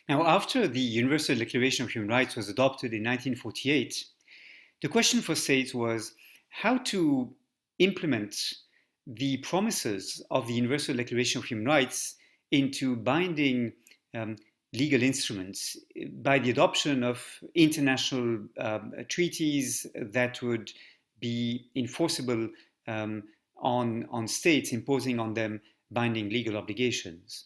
Now, after the Universal Declaration of Human Rights was adopted in 1948, the question for states was how to implement the promises of the Universal Declaration of Human Rights into binding um, legal instruments by the adoption of international treaties that would be enforceable on states, imposing on them binding legal obligations.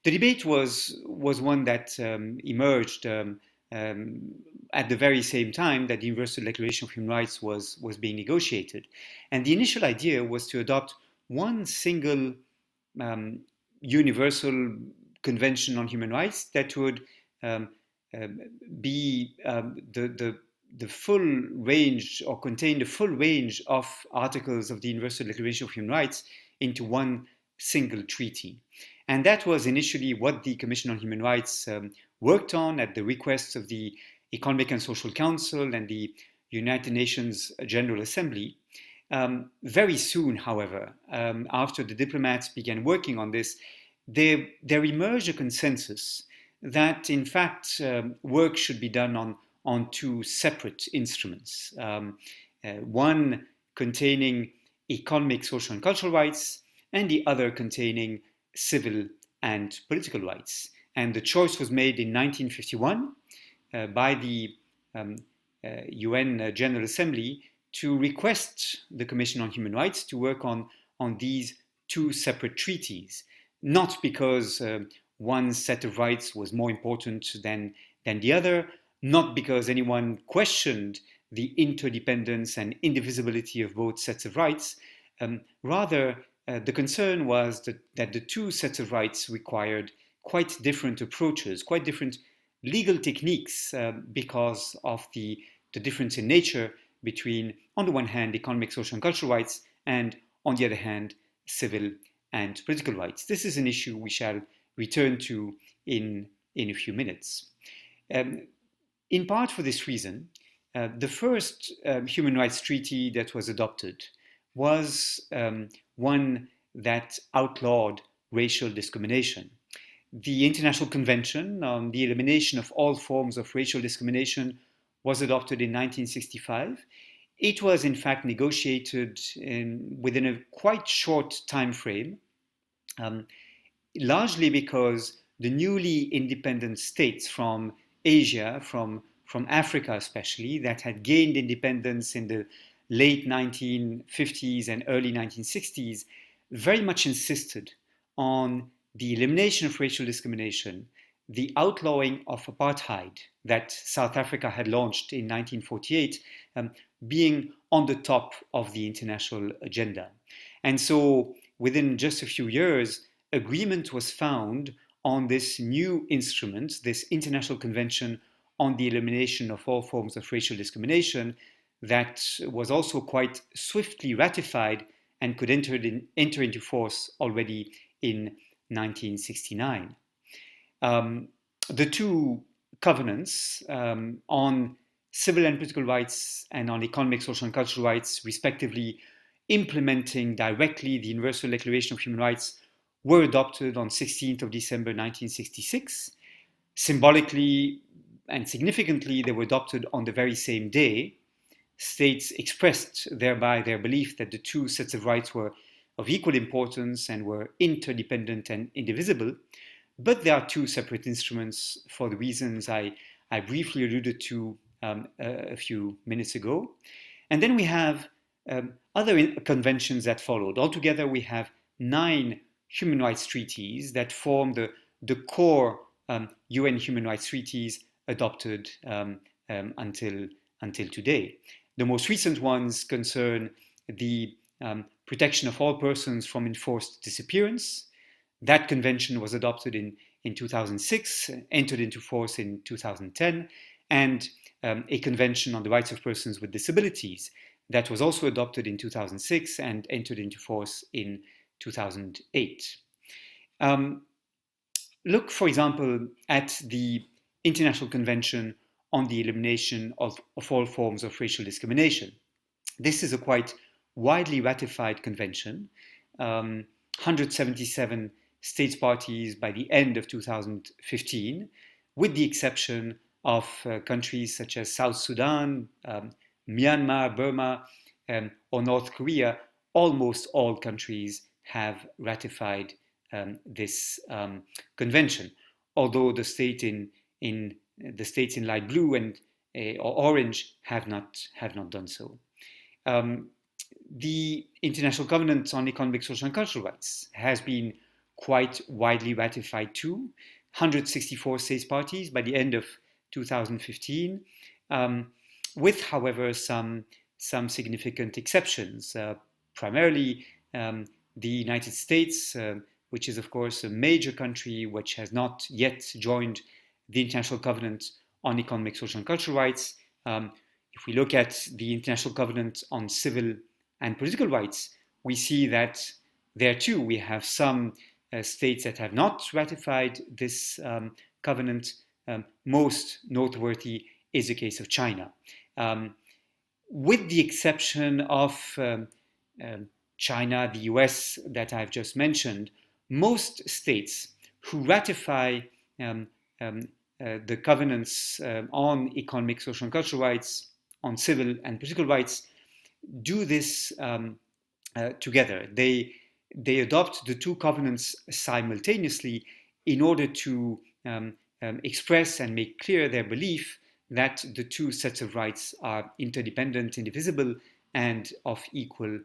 The debate was one that emerged at the very same time that the Universal Declaration of Human Rights was being negotiated. And the initial idea was to adopt one single um, universal convention on human rights that would um, be the full range or contain the full range of articles of the Universal Declaration of Human Rights into one single treaty. And that was initially what the Commission on Human Rights worked on at the request of the Economic and Social Council and the United Nations General Assembly. Very soon, however, after the diplomats began working on this, there emerged a consensus that, in fact, work should be done on two separate instruments. One containing economic, social, and cultural rights, and the other containing civil and political rights. And the choice was made in 1951 by the UN General Assembly to request the Commission on Human Rights to work on these two separate treaties, not because one set of rights was more important than the other, not because anyone questioned the interdependence and indivisibility of both sets of rights. Rather, the concern was that the two sets of rights required quite different approaches, quite different legal techniques because of the difference in nature between, on the one hand, economic, social, and cultural rights, and on the other hand, civil and political rights. This is an issue we shall return to in a few minutes. In part for this reason, the first human rights treaty that was adopted was one that outlawed racial discrimination. The International Convention on the Elimination of All Forms of Racial Discrimination was adopted in 1965. It was in fact negotiated within a quite short time frame, largely because the newly independent states from Asia, from Africa especially, that had gained independence in the late 1950s and early 1960s, very much insisted on the elimination of racial discrimination, the outlawing of apartheid that South Africa had launched in 1948, being on the top of the international agenda. And so within just a few years, agreement was found on this new instrument, this International Convention on the Elimination of All Forms of Racial Discrimination, that was also quite swiftly ratified and could enter into force already in 1969. The two covenants on civil and political rights and on economic, social, and cultural rights, respectively, implementing directly the Universal Declaration of Human Rights, were adopted on 16th of December 1966. Symbolically and significantly, they were adopted on the very same day. States expressed thereby their belief that the two sets of rights were of equal importance and were interdependent and indivisible. But there are two separate instruments for the reasons I briefly alluded to a few minutes ago. And then we have other conventions that followed. Altogether, we have 9 human rights treaties that form the core UN human rights treaties adopted until today. The most recent ones concern the protection of all persons from enforced disappearance. That convention was adopted in 2006, entered into force in 2010, and a convention on the rights of persons with disabilities that was also adopted in 2006 and entered into force in 2008. Look, for example, at the International Convention on the Elimination of All Forms of Racial Discrimination. This is a quite widely ratified convention. 177 states parties by the end of 2015, with the exception of countries such as South Sudan, Myanmar, Burma, or North Korea. Almost all countries have ratified this convention, although the states in light blue and or orange have not done so. The International Covenant on Economic, Social and Cultural Rights has been quite widely ratified too. 164 states parties by the end of 2015, with, however, some significant exceptions, primarily the United States, which is, of course, a major country which has not yet joined the International Covenant on Economic, Social and Cultural Rights. If we look at the International Covenant on Civil and Political Rights, we see that there too we have some states that have not ratified this covenant. Most noteworthy is the case of China. With the exception of China, the US that I've just mentioned, most states who ratify the covenants on economic, social and cultural rights, on civil and political rights, do this together. They adopt the two covenants simultaneously in order to express and make clear their belief that the two sets of rights are interdependent, indivisible, and of equal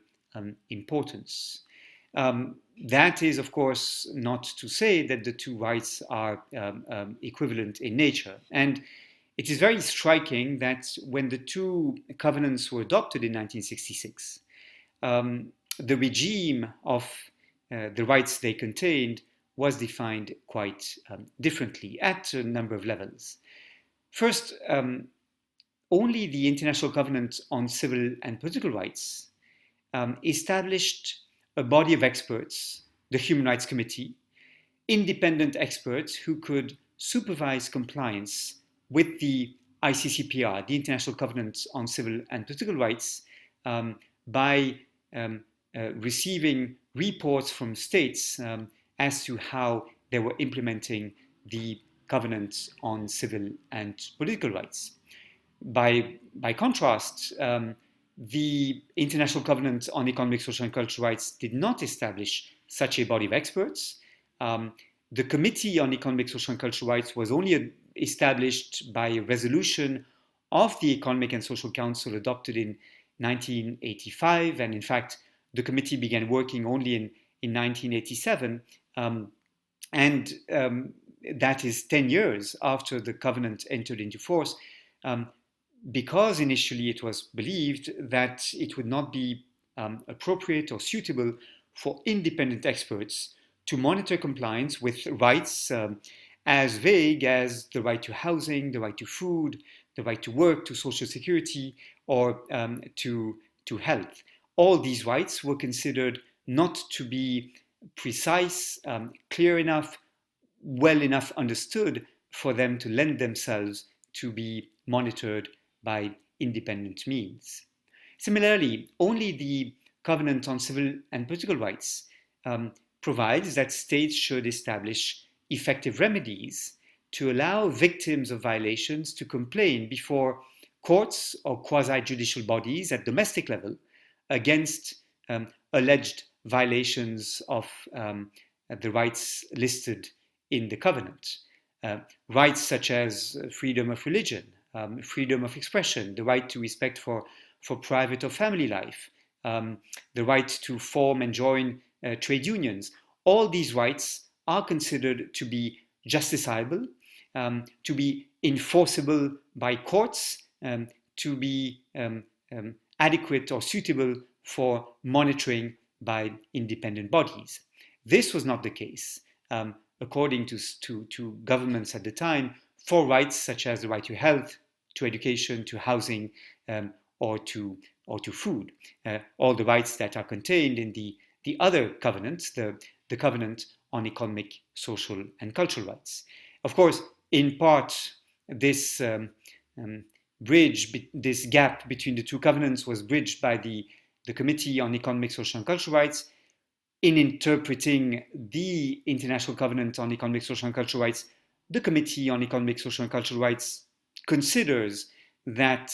importance. That is, of course, not to say that the two rights are equivalent in nature. And it is very striking that when the two covenants were adopted in 1966, the regime of the rights they contained was defined quite differently at a number of levels. First, only the International Covenant on Civil and Political Rights established a body of experts, the Human Rights Committee, independent experts who could supervise compliance with the ICCPR, the International Covenant on Civil and Political Rights, by receiving reports from states as to how they were implementing the Covenant on Civil and Political Rights. By contrast, the International Covenant on Economic, Social and Cultural Rights did not establish such a body of experts. The Committee on Economic, Social and Cultural Rights was only established by a resolution of the Economic and Social Council adopted in 1985, and in fact, the committee began working only in 1987, and that is 10 years after the covenant entered into force, because initially it was believed that it would not be appropriate or suitable for independent experts to monitor compliance with rights as vague as the right to housing, the right to food, the right to work, to social security, or to health. All these rights were considered not to be precise, clear enough, well enough understood for them to lend themselves to be monitored by independent means. Similarly, only the Covenant on Civil and Political Rights provides that states should establish effective remedies to allow victims of violations to complain before courts or quasi-judicial bodies at domestic level against alleged violations of the rights listed in the covenant. Rights such as freedom of religion, freedom of expression, the right to respect for private or family life, the right to form and join trade unions. All these rights are considered to be justiciable, to be enforceable by courts, to be adequate or suitable for monitoring by independent bodies. This was not the case, according to governments at the time, for rights such as the right to health, to education, to housing, or to food. All the rights that are contained in the other covenants, the Covenant on Economic, Social and Cultural Rights. Of course, in part, this this gap between the two covenants was bridged by the Committee on Economic, Social and Cultural Rights in interpreting the International Covenant on Economic, Social and Cultural Rights the Committee on Economic, Social and Cultural Rights considers that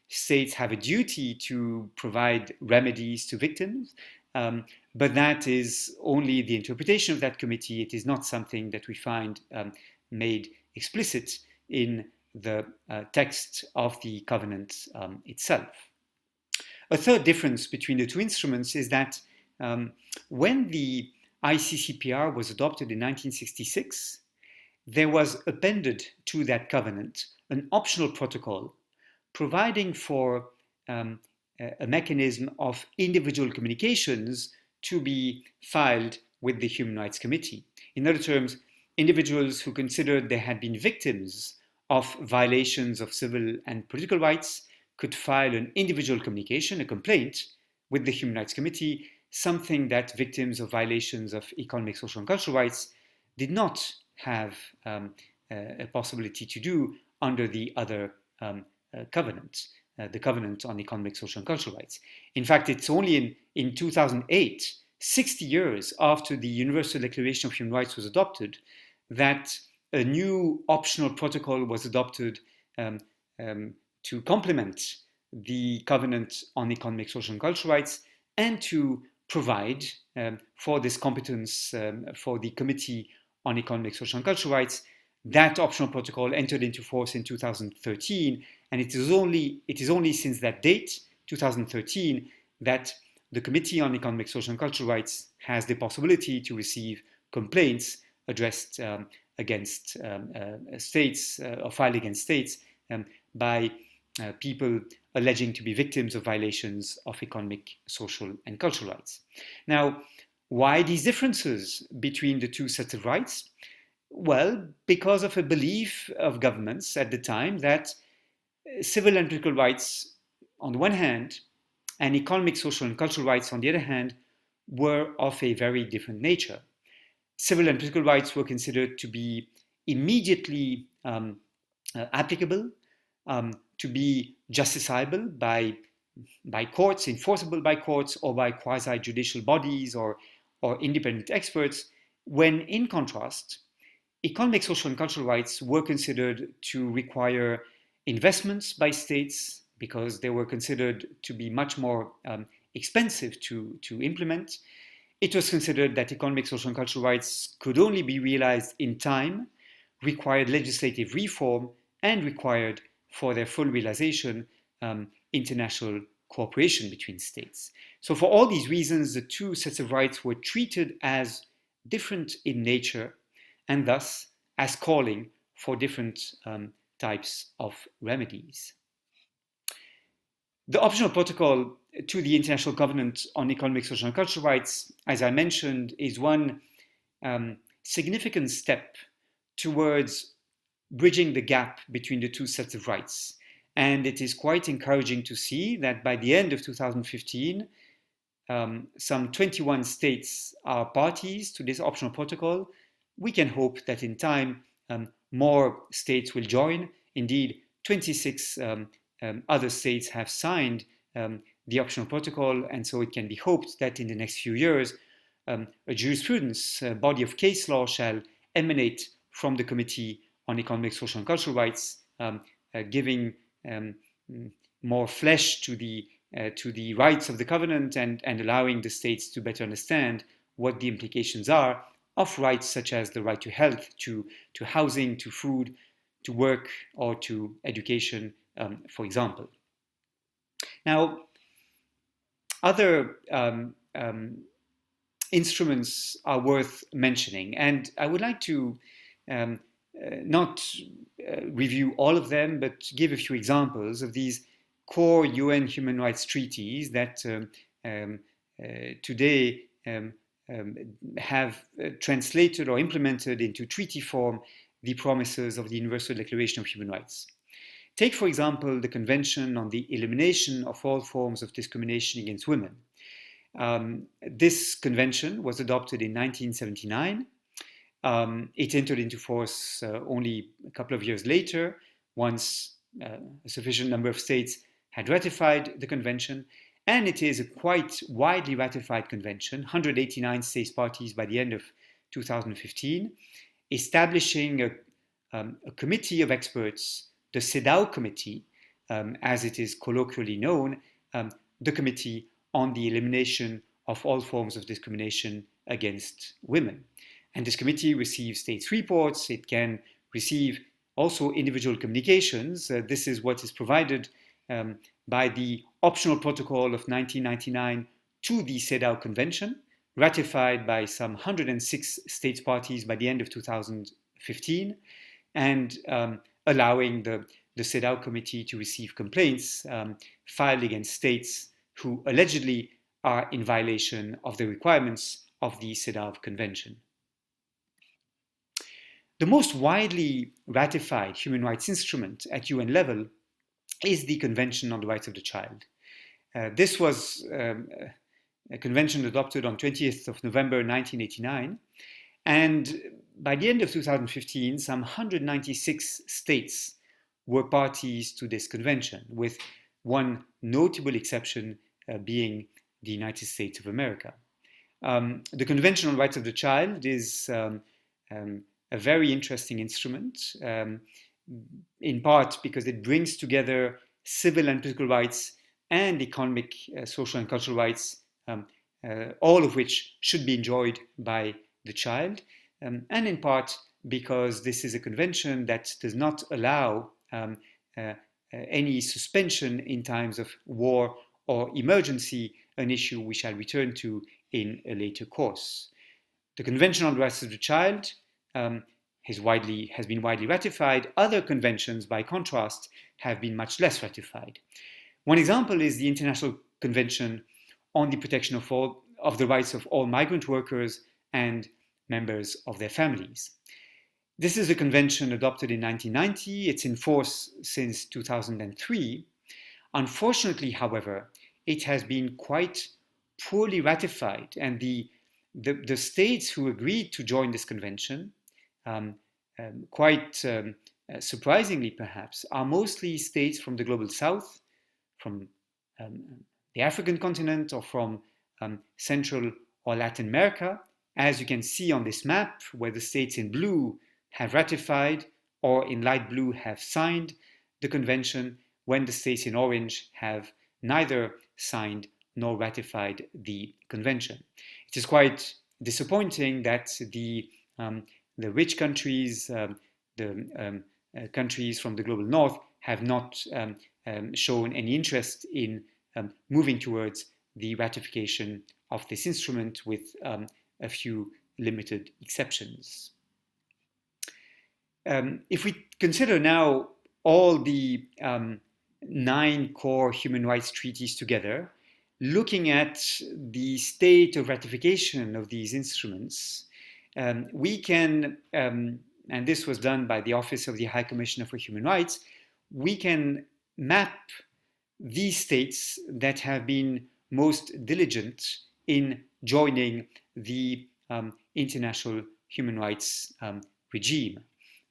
states have a duty to provide remedies to victims, but that is only the interpretation of that committee. It is not something that we find made explicit in the text of the covenant itself. A third difference between the two instruments is that when the ICCPR was adopted in 1966, there was appended to that covenant an optional protocol providing for a mechanism of individual communications to be filed with the Human Rights Committee. In other terms, individuals who considered they had been victims of violations of civil and political rights could file an individual communication, a complaint, with the Human Rights Committee, something that victims of violations of economic, social, and cultural rights did not have a possibility to do under the other covenant, the Covenant on Economic, Social, and Cultural Rights. In fact, it's only in 2008, 60 years after the Universal Declaration of Human Rights was adopted, that a new optional protocol was adopted to complement the Covenant on Economic, Social, and Cultural Rights and to provide for this competence for the Committee on Economic, Social, and Cultural Rights. That optional protocol entered into force in 2013, and it is only since that date, 2013, that the Committee on Economic, Social, and Cultural Rights has the possibility to receive complaints addressed against states or filed against states by people alleging to be victims of violations of economic, social, and cultural rights. Now, why these differences between the two sets of rights? Well, because of a belief of governments at the time that civil and political rights on the one hand and economic, social, and cultural rights on the other hand were of a very different nature. Civil and political rights were considered to be immediately applicable, to be justiciable by courts, enforceable by courts or by quasi-judicial bodies or independent experts, when in contrast, economic, social, and cultural rights were considered to require investments by states because they were considered to be much more expensive to implement. It was considered that economic, social, and cultural rights could only be realized in time, required legislative reform, and required for their full realization international cooperation between states. So for all these reasons, the two sets of rights were treated as different in nature and thus as calling for different types of remedies. The optional protocol to the International Covenant on Economic, Social, and Cultural Rights, as I mentioned, is one significant step towards bridging the gap between the two sets of rights. And it is quite encouraging to see that by the end of 2015, some 21 states are parties to this optional protocol. We can hope that in time more states will join. Indeed, 26 other states have signed the optional protocol, and so it can be hoped that in the next few years a jurisprudence, a body of case law shall emanate from the Committee on Economic, Social and Cultural Rights, giving more flesh to the rights of the covenant and allowing the states to better understand what the implications are of rights such as the right to health, to housing, to food, to work, or to education, for example. Now, other instruments are worth mentioning, and I would like to not review all of them, but give a few examples of these core UN human rights treaties that today have translated or implemented into treaty form the promises of the Universal Declaration of Human Rights. Take, for example, the Convention on the Elimination of All Forms of Discrimination Against Women. This convention was adopted in 1979. It entered into force only a couple of years later, once a sufficient number of states had ratified the convention, and it is a quite widely ratified convention, 189 states parties by the end of 2015, establishing a committee of experts, the CEDAW committee, as it is colloquially known, the Committee on the Elimination of All Forms of Discrimination Against Women. And this committee receives states' reports. It can receive also individual communications. This is what is provided by the optional protocol of 1999 to the CEDAW Convention, ratified by some 106 states parties by the end of 2015, and allowing the CEDAW committee to receive complaints filed against states who allegedly are in violation of the requirements of the CEDAW Convention. The most widely ratified human rights instrument at UN level is the Convention on the Rights of the Child. This was a convention adopted on 20th of November 1989, and by the end of 2015, some 196 states were parties to this convention, with one notable exception being the United States of America. The Convention on the Rights of the Child is a very interesting instrument, in part because it brings together civil and political rights and economic, social and cultural rights, all of which should be enjoyed by the child, and in part because this is a convention that does not allow any suspension in times of war or emergency, an issue we shall return to in a later course. The Convention on the Rights of the Child has been widely ratified. Other conventions, by contrast, have been much less ratified. One example is the International Convention on the Protection of the Rights of All Migrant Workers and Members of their Families. This is a convention adopted in 1990. It's in force since 2003. Unfortunately, however, it has been quite poorly ratified, and the states who agreed to join this convention, quite surprisingly perhaps, are mostly states from the global south, from the African continent, or from Central or Latin America, as you can see on this map, where the states in blue have ratified or in light blue have signed the convention, when the states in orange have neither signed nor ratified the convention. It is quite disappointing that the rich countries, the countries from the global north, have not shown any interest in moving towards the ratification of this instrument, with a few limited exceptions. If we consider now all the 9 core human rights treaties together, looking at the state of ratification of these instruments, we can, and this was done by the Office of the High Commissioner for Human Rights, we can map these states that have been most diligent in joining the international human rights regime.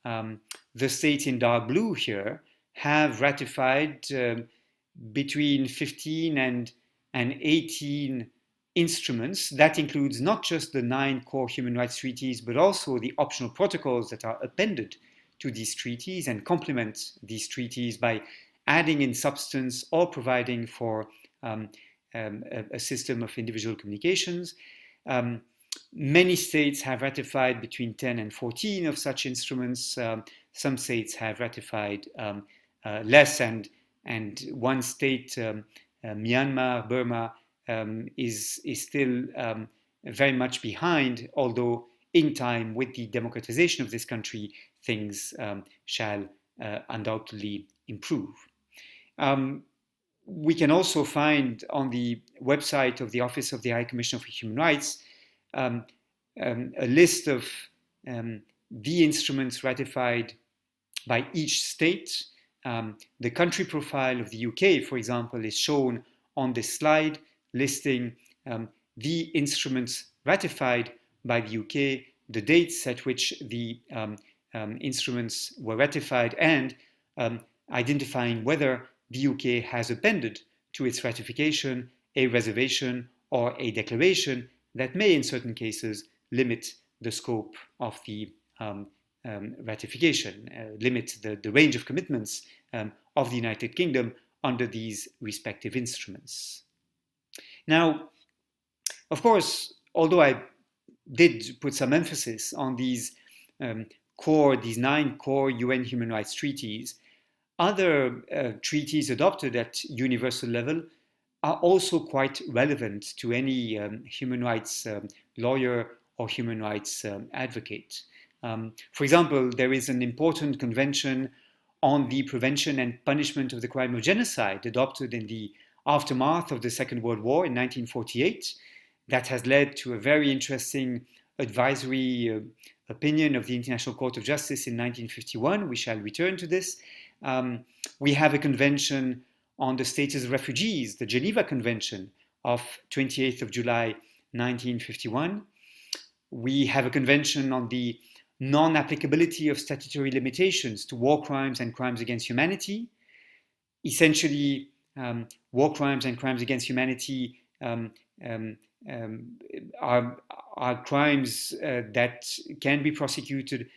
The states in dark blue here have ratified between 15 and 18 instruments. That includes not just the 9 core human rights treaties, but also the optional protocols that are appended to these treaties and complement these treaties by adding in substance or providing for a system of individual communications. Many states have ratified between 10 and 14 of such instruments. Some states have ratified less, and one state, Myanmar, Burma, is still very much behind, although in time, with the democratization of this country, things shall undoubtedly improve. We can also find on the website of the Office of the High Commissioner for Human Rights a list of the instruments ratified by each state. The country profile of the UK, for example, is shown on this slide, listing the instruments ratified by the UK, the dates at which the instruments were ratified, and identifying whether the UK has appended to its ratification a reservation or a declaration that may, in certain cases, limit the scope of the ratification, limit the range of commitments of the United Kingdom under these respective instruments. Now, of course, although I did put some emphasis on these these 9 core UN human rights treaties, other treaties adopted at universal level are also quite relevant to any human rights lawyer or human rights advocate. For example, there is an important convention on the prevention and punishment of the crime of genocide adopted in the aftermath of the Second World War in 1948 that has led to a very interesting advisory opinion of the International Court of Justice in 1951. We shall return to this. We have a convention on the status of refugees, the Geneva Convention of 28th of July 1951. We have a convention on the non-applicability of statutory limitations to war crimes and crimes against humanity. Essentially, war crimes and crimes against humanity are crimes that can be prosecuted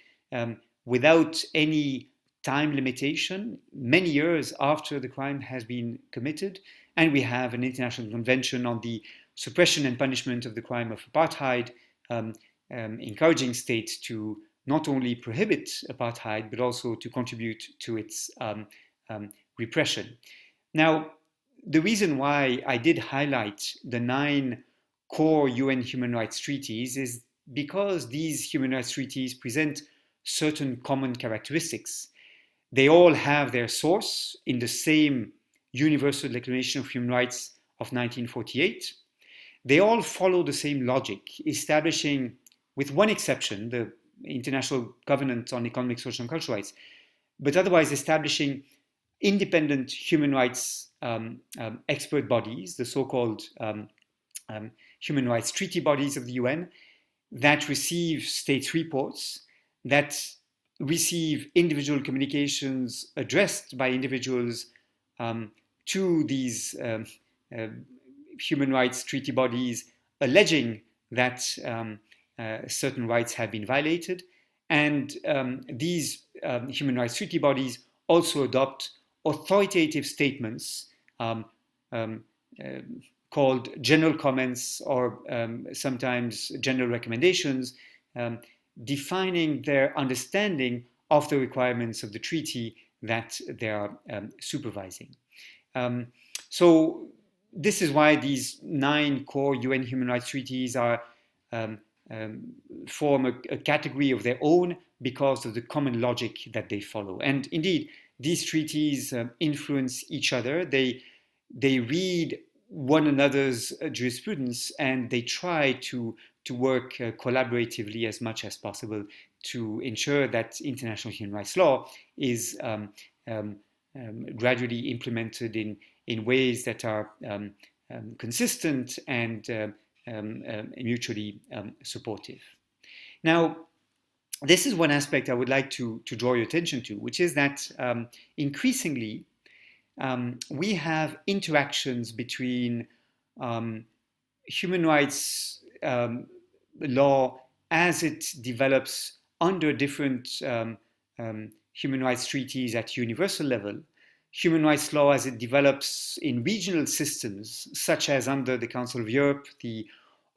without any time limitation, many years after the crime has been committed. And we have an international convention on the suppression and punishment of the crime of apartheid, encouraging states to not only prohibit apartheid, but also to contribute to its repression. Now, the reason why I did highlight the 9 core UN human rights treaties is because these human rights treaties present certain common characteristics. They all have their source in the same Universal Declaration of Human Rights of 1948. They all follow the same logic, establishing, with one exception, the International Covenant on Economic, Social and Cultural Rights, but otherwise establishing independent human rights expert bodies, the so-called human rights treaty bodies of the UN, that receive states' reports, that receive individual communications addressed by individuals to these human rights treaty bodies, alleging that certain rights have been violated. And these human rights treaty bodies also adopt authoritative statements called general comments or sometimes general recommendations, defining their understanding of the requirements of the treaty that they are supervising. So this is why these 9 core UN human rights treaties are form a category of their own because of the common logic that they follow. And indeed, these treaties influence each other. They read one another's jurisprudence, and they try to work collaboratively as much as possible to ensure that international human rights law is gradually implemented in ways that are consistent and mutually supportive. Now, this is one aspect I would like to draw your attention to, which is that increasingly we have interactions between human rights law as it develops under different human rights treaties at universal level, human rights law as it develops in regional systems, such as under the Council of Europe, the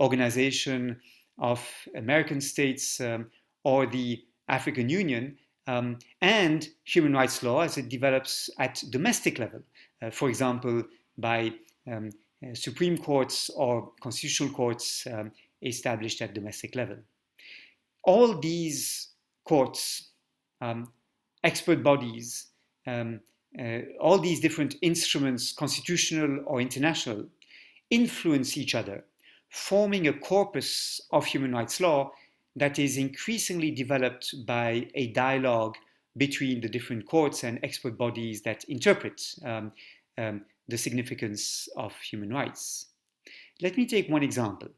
Organization of American States, or the African Union, and human rights law as it develops at domestic level, for example, by Supreme Courts or constitutional courts established at domestic level. All these courts, expert bodies, all these different instruments, constitutional or international, influence each other, forming a corpus of human rights law that is increasingly developed by a dialogue between the different courts and expert bodies that interpret the significance of human rights. Let me take one example.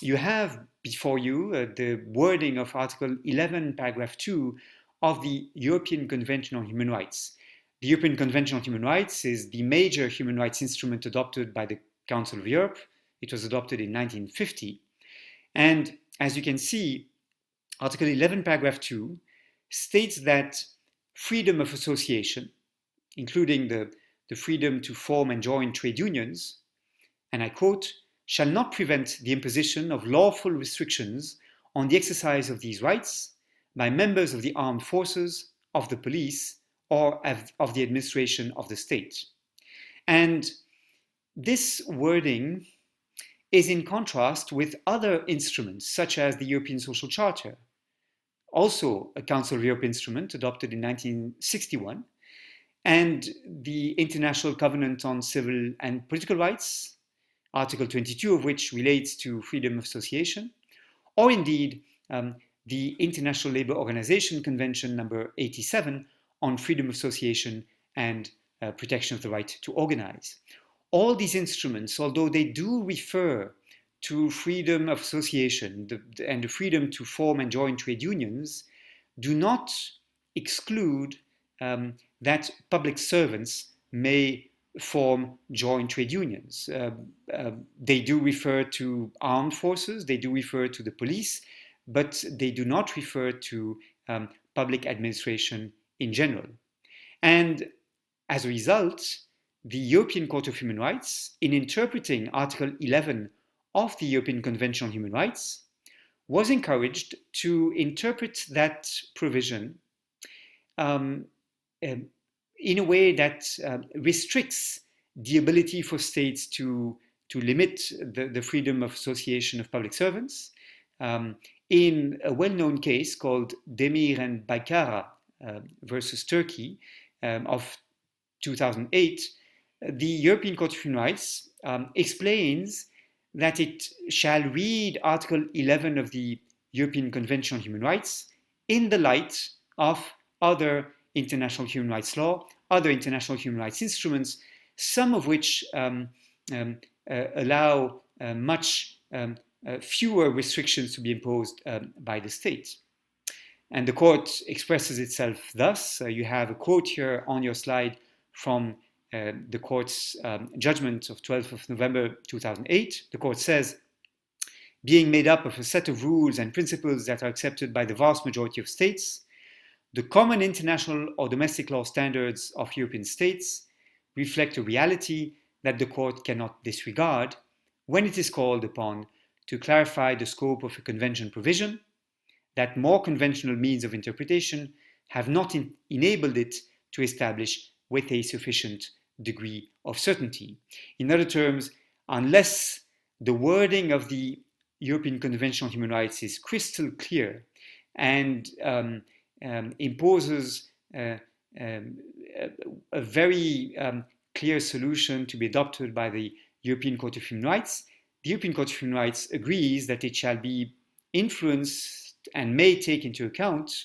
You have before you the wording of Article 11, paragraph 2 of the European Convention on Human Rights. The European Convention on Human Rights is the major human rights instrument adopted by the Council of Europe. It was adopted in 1950. And as you can see, Article 11, paragraph 2, states that freedom of association, including the freedom to form and join trade unions, and I quote, shall not prevent the imposition of lawful restrictions on the exercise of these rights by members of the armed forces, of the police, or of the administration of the state. And this wording is in contrast with other instruments, such as the European Social Charter, also a Council of Europe instrument adopted in 1961, and the International Covenant on Civil and Political Rights, Article 22 of which relates to freedom of association, or indeed the International Labour Organization Convention number 87 on freedom of association and protection of the right to organize. All these instruments, although they do refer to freedom of association and the freedom to form and join trade unions, do not exclude that public servants may form joint trade unions. They do refer to armed forces, they do refer to the police, but they do not refer to public administration in general. And as a result, the European Court of Human Rights, in interpreting Article 11 of the European Convention on Human Rights, was encouraged to interpret that provision in a way that restricts the ability for states to limit the freedom of association of public servants. In a well-known case called Demir and Baykara versus Turkey of 2008, the European Court of Human Rights explains that it shall read Article 11 of the European Convention on Human Rights in the light of other international human rights law, other international human rights instruments, some of which allow much fewer restrictions to be imposed by the state. And the court expresses itself thus. You have a quote here on your slide from the court's judgment of 12th of November 2008. The court says, being made up of a set of rules and principles that are accepted by the vast majority of states, the common international or domestic law standards of European states reflect a reality that the court cannot disregard when it is called upon to clarify the scope of a convention provision, that more conventional means of interpretation have not enabled it to establish with a sufficient degree of certainty. In other terms, unless the wording of the European Convention on Human Rights is crystal clear and imposes a very clear solution to be adopted by the European Court of Human Rights, the European Court of Human Rights agrees that it shall be influenced and may take into account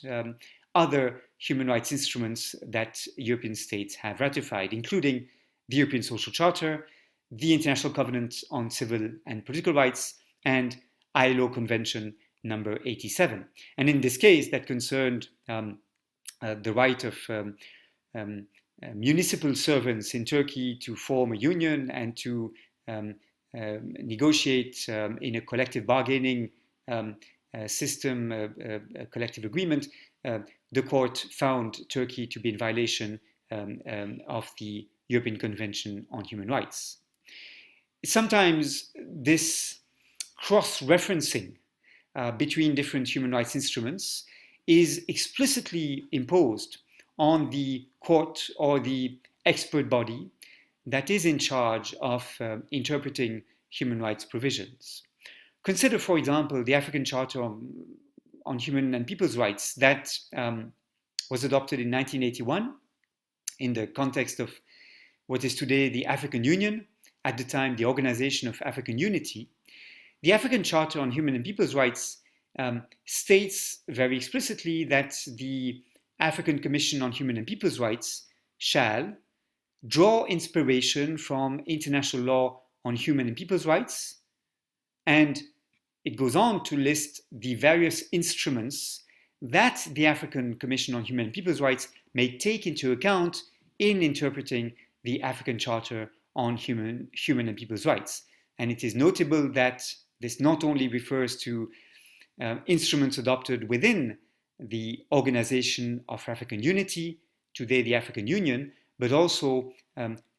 other human rights instruments that European states have ratified, including the European Social Charter, the International Covenant on Civil and Political Rights, and ILO Convention number 87. And in this case, that concerned the right of municipal servants in Turkey to form a union and to negotiate in a collective bargaining system, a collective agreement. The court found Turkey to be in violation of the European Convention on Human Rights. Sometimes this cross-referencing between different human rights instruments is explicitly imposed on the court or the expert body that is in charge of interpreting human rights provisions. Consider, for example, the African Charter on Human and People's Rights that was adopted in 1981 in the context of what is today the African Union, at the time the Organization of African Unity. The African Charter on Human and People's Rights states very explicitly that the African Commission on Human and People's Rights shall draw inspiration from international law on human and people's rights, and it goes on to list the various instruments that the African Commission on Human and People's Rights may take into account in interpreting the African Charter on Human and People's Rights. And it is notable that this not only refers to instruments adopted within the Organization of African Unity, today the African Union, but also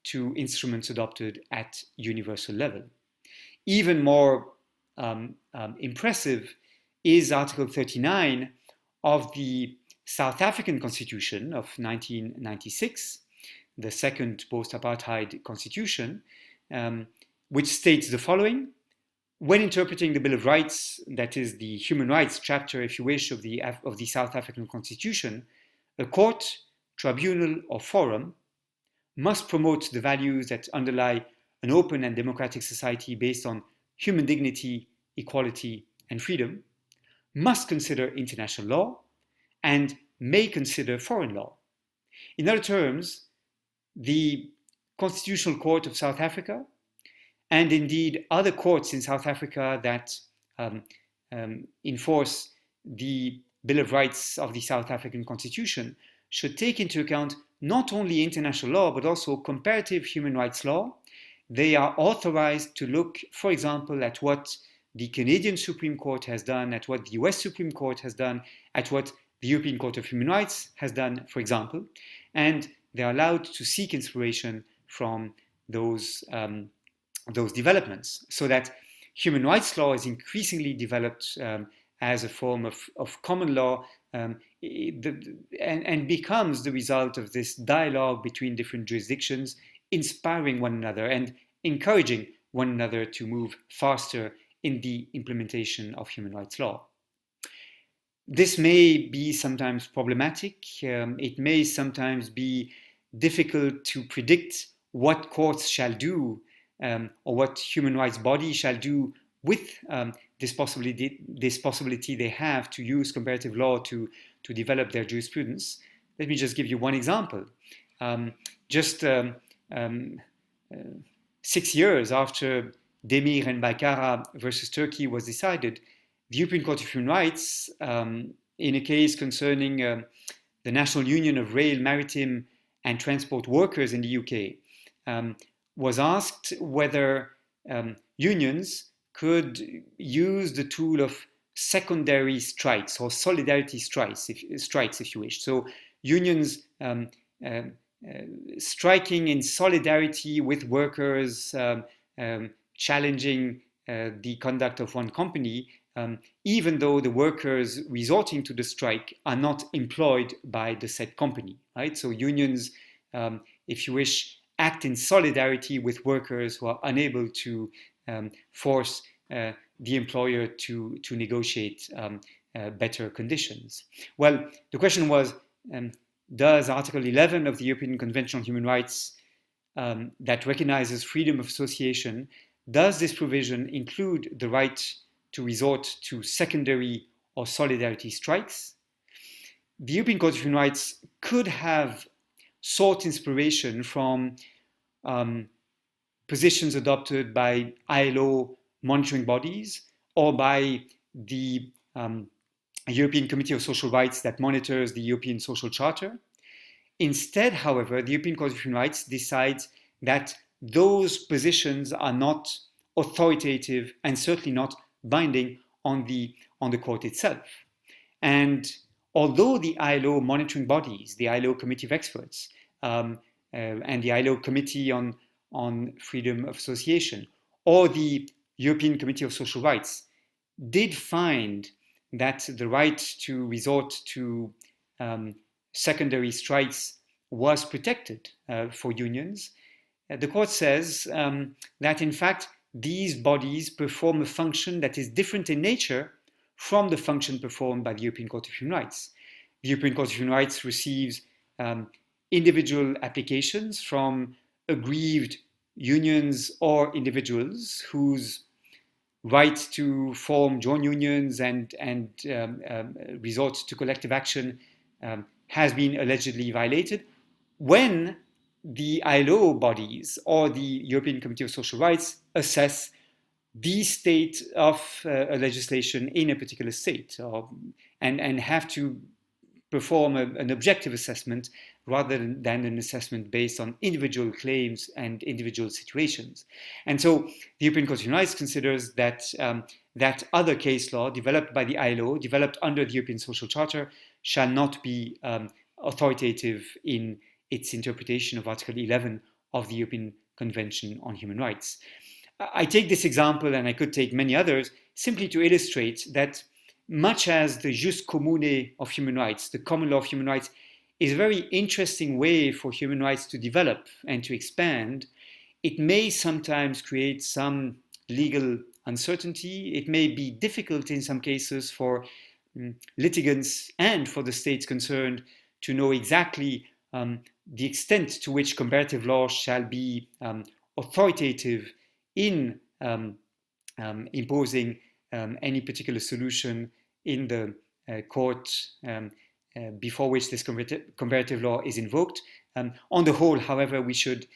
to instruments adopted at universal level. Even more impressive is Article 39 of the South African Constitution of 1996, the second post-apartheid constitution, which states the following: when interpreting the Bill of Rights, that is the human rights chapter, if you wish, of the South African Constitution, a court, tribunal, or forum must promote the values that underlie an open and democratic society based on human dignity, equality, and freedom, must consider international law, and may consider foreign law. In other terms, the Constitutional Court of South Africa, and indeed other courts in South Africa that enforce the Bill of Rights of the South African Constitution, should take into account not only international law, but also comparative human rights law. They are authorized to look, for example, at what the Canadian Supreme Court has done, at what the US Supreme Court has done, at what the European Court of Human Rights has done, for example, and they are allowed to seek inspiration from those developments, so that human rights law is increasingly developed as a form of common law and becomes the result of this dialogue between different jurisdictions, inspiring one another and encouraging one another to move faster in the implementation of human rights law. This may be sometimes problematic. It may sometimes be difficult to predict what courts shall do or what human rights bodies shall do with this possibility they have to use comparative law to develop their jurisprudence. Let me just give you one example. Just 6 years after Demir and Baykara versus Turkey was decided, the European Court of Human Rights, in a case concerning the National Union of Rail, Maritime and Transport Workers in the UK, was asked whether unions could use the tool of secondary strikes or solidarity strikes, if you wish. So unions striking in solidarity with workers, challenging the conduct of one company, even though the workers resorting to the strike are not employed by the said company, right? So unions, if you wish, act in solidarity with workers who are unable to force the employer to negotiate better conditions. Well, the question was, does Article 11 of the European Convention on Human Rights that recognizes freedom of association, does this provision include the right to resort to secondary or solidarity strikes? The European Court of Human Rights could have sought inspiration from positions adopted by ILO monitoring bodies or by the European Committee of Social Rights that monitors the European Social Charter. Instead, however, the European Court of Human Rights decides that those positions are not authoritative and certainly not binding on the court itself. And although the ILO monitoring bodies, the ILO Committee of Experts, and the ILO Committee on Freedom of Association, or the European Committee of Social Rights, did find that the right to resort to secondary strikes was protected for unions, the court says that in fact these bodies perform a function that is different in nature from the function performed by the European Court of Human Rights. The European Court of Human Rights receives individual applications from aggrieved unions or individuals whose right to form joint unions and resort to collective action has been allegedly violated, when the ILO bodies or the European Committee of Social Rights assess the state of a legislation in a particular state, and have to perform an objective assessment rather than an assessment based on individual claims and individual situations. And so the European Court of Human Rights considers that that other case law developed by the ILO, developed under the European Social Charter, shall not be authoritative in its interpretation of Article 11 of the European Convention on Human Rights. I take this example, and I could take many others, simply to illustrate that much as the jus commune of human rights, the common law of human rights, is a very interesting way for human rights to develop and to expand, it may sometimes create some legal uncertainty. It may be difficult in some cases for litigants and for the states concerned to know exactly the extent to which comparative law shall be authoritative in imposing any particular solution in the court before which this comparative law is invoked. On the whole, however, we should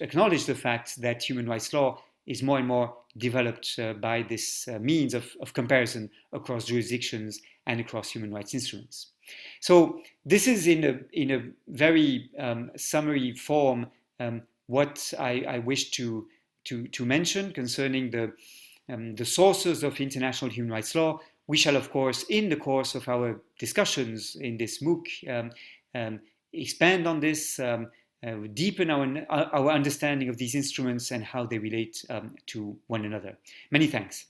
acknowledge the fact that human rights law is more and more developed by this means of comparison across jurisdictions and across human rights instruments. So this is in a very summary form what I wish to mention concerning the sources of international human rights law. We shall, of course, in the course of our discussions in this MOOC, expand on this, deepen our understanding of these instruments and how they relate to one another. Many thanks.